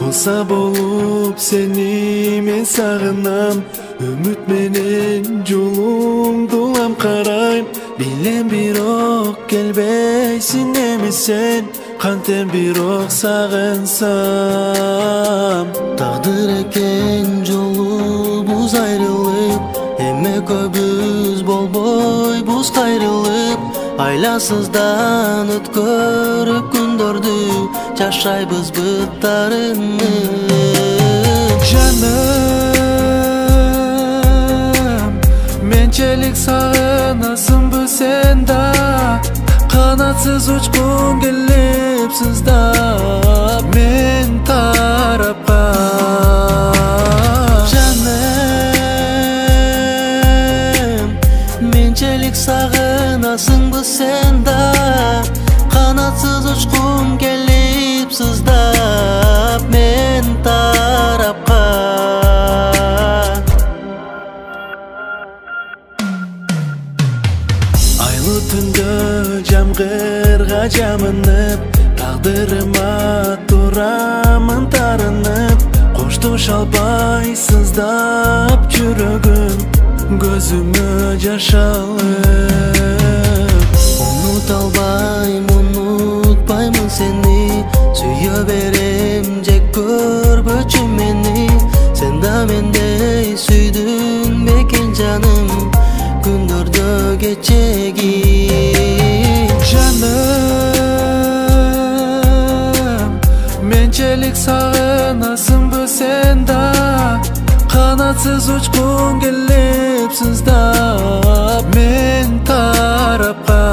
Kılsa bolup seni men sağınam, ümit menen jolumdulam karayım. Bilem bir ok gelbeysin emi sen, kanten bir ok sağınsam. Taqdir eken jolubuz ayrılıp, emme köbüz bolboy buz kayrılıp. Aylasızdan ötkörüp gündördü, жашайбыз быттарынып. Жаным, менчелик сагынасыңбы сен да, канатсыз учкун келип сыздап мен тарапка. Жаным, менчелик сагынасыңбы сен да, канатсыз учкун келип сыздап мен тарапка. Айлы түндө жамгырга жамынып, тагдырыма турамын тарынып. Коштоша албай сыздап жүрөгүм, көзүмө жаш алып. Унута албайм, унутпаймын сени, сүйө берем жек көрбөчү мени. Сен да мендей сүйдүң бекен жаным, күндөрдө кечеги. Жаным, менчелик сагынасыңбы сен да, канатсыз учкун келип сыздап мен тарапка.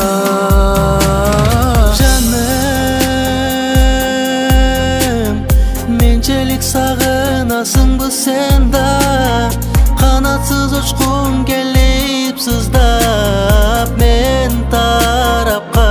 Менчелик сагынасыңбы сен да, канатсыз учкун келип сыздап мен тарапка.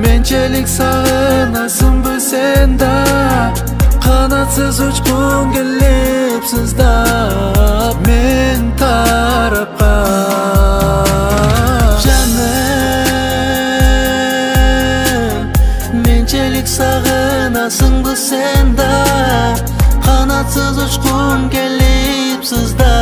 Менчелик сагынасыңбы сен да, канатсыз учкун келип сыздап мен тарапка. Жаным, менчелик сагынасыңбы сен да, канатсыз учкун келип сыздап